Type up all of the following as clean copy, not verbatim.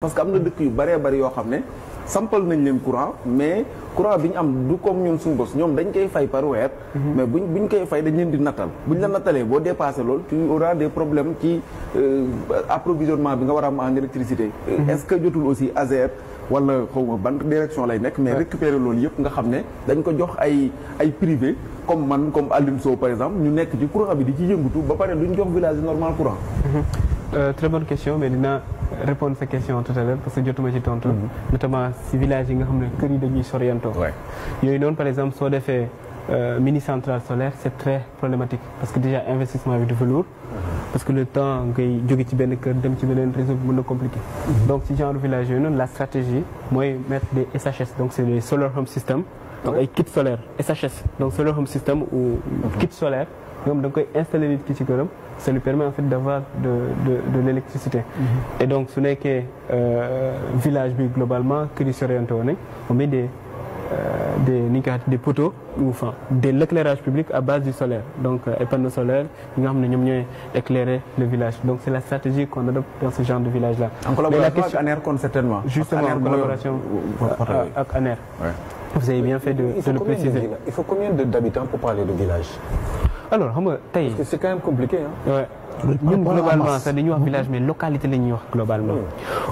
parce que am na dëkk yu bëree bëri yoo xam ne sampal nañ leen courant mais courant bi ñu am du comme ñun suñu bos ñoom dañ koy fay par weer. mais buñ koy fay dañ leen di nattal buñ la nattalee boo dépassé loolu tu auras des problèmes ci approvisionnement bi nga war a am en électricité. est-ce que jotul aussi ASER wala xaw ma ban direction lay nekk mais récupérer loolu yëpp nga xam ne dañ ko jox ay privé comme man comme Alioune Sow par exemple ñu nekk ci courant bi di ci yëngatu ba pare duñ jox village normal courant. Très bonne question mais dina répondre sa question tout à l'heure parce que jotuma ci tontu. notamment si village yi nga xam ne kër yi dañuy soriantoo. yooyu noonu par exemple soo defee mini centrale solaire c'est très problématique parce que déjà investissement bi dafa lourd. parce que le temps ngay jóge ci benn kër dem ci beneen réseau bi mën na compliqué. donc ci genre village yooyu noonu la stratégie mooy mettre des SHS donc c'est des solar home system. donc ay kit solaire SHS donc solar home system ou kit solaire ñoom da nga koy installer nit ki ci këram. ça lui permet en fait d'avoir de l'électricité. Et donc su nekkee village bi globalement kër yi s'orienté woon nañ on met des ni ñu koy waxee des poteaux ou enfin de l'éclairage public à base du solaire donc ay panneaux solaires yi nga xam ne ñoom ñooy éclairer le village donc c'est la stratégie qu'on adopte dans ce genre de village là. En collaboration avec ANER certainement. Justement en collaboration avec ANER. Vous avez bien fait de le préciser. Il faut combien d'habitants pour parler de village? Alors xam nga tey. Parce que c'est quand même compliqué hein. Ouais. ñun globalement sax dañuy wax village mais localité la ñuy wax globalement.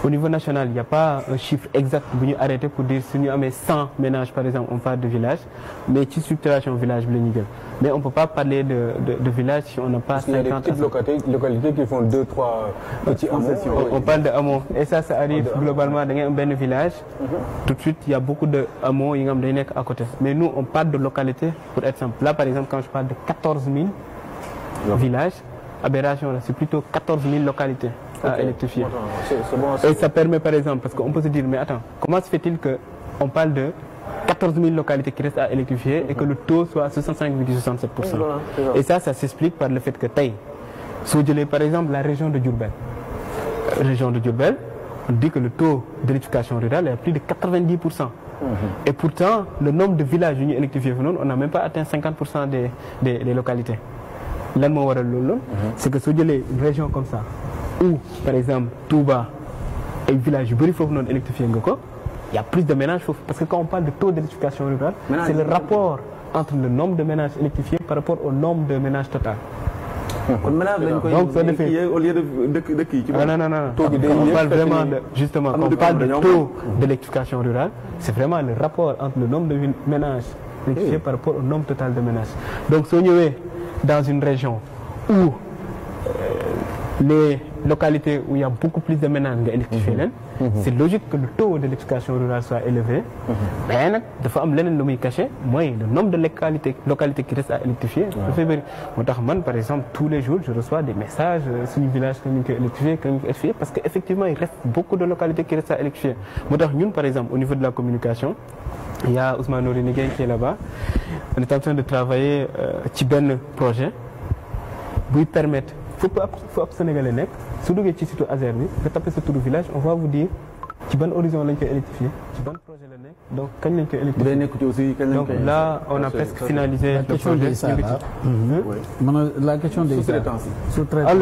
Au niveau national il y a pas un chiffre exact bu ñu arrêté pour dire su ñu amee 100 ménages par exemple on parle de village mais ci structuration village bi la ñuy jël mais on peut pas parler de village si on n'a pas 50. Il y a des petites localités qui font 2-3 petits hameaux. On parle de hameaux et ça arrive globalement da ngay am benn village. Tout de suite il y a beaucoup de hameaux yi nga xam day nekk à côté mais nous on parle de localité pour être simple là par exemple quand je parle de 14 000 villages. Aberration là c'est plutôt 14 000 localités à électrifier. C'est bon, et ça permet par exemple parce qu'on peut se dire mais attends comment se fait-il que on parle de 14 000 localités qui restent à électrifier et que le taux soit à 65,67%. Et ça s'explique par le fait que tey soo jëlee par exemple la région de Diourbel. On dit que le taux d'électrification rurale est à plus de 90%. Et pourtant le nombre de villages yu ñu électrifié fi noonu on n'a même pas atteint 50% des localités. lan moo waral loolu c'est que soo jëlee une région comme ça où par exemple Touba ay villages yu bëri foofu noonu électrifié nga ko il y a plus de ménages foofu parce que quand on parle de taux d'électrification rurale c'est le rapport entre le nombre de ménages électrifiés par rapport au nombre de ménages total. kon ménage lañ koy donc soo defee au lieu de dëkk yi ci non on parle vraiment de justement quand on parle de taux d'électrification rurale c'est vraiment le rapport entre le nombre de ménages électrifiés par rapport au nombre total de ménages donc soo ñëwee dans une région où les localités où il y a beaucoup plus de ménages nga électrifier leen c'est logique que le taux d'électrification rurale soit élevé mais nag dafa am leneen lu muy caché mooy le nombre de localités qui restent à électrifier dafay bëri moo tax man par exemple tous les jours je reçois des messages suñu village que ñu koy électrifier parce que effectivement il reste beaucoup de localités qui restent à électrifier moo tax ñun par exemple au niveau de la communication il y a Ousmane Nourine Gueye qui est là-bas on est en train de travailler ci benn projet buy permettre fu ab Sénégalais nekk su duggee ci site ASER bi nga tapé sa turu village on va vous dire ci ban horizon lañ koy électrifier ci ban projet la nekk donc kañ lañ koy électrifier. Donc là on a presque finalisé le projet. La question des sous-traitants.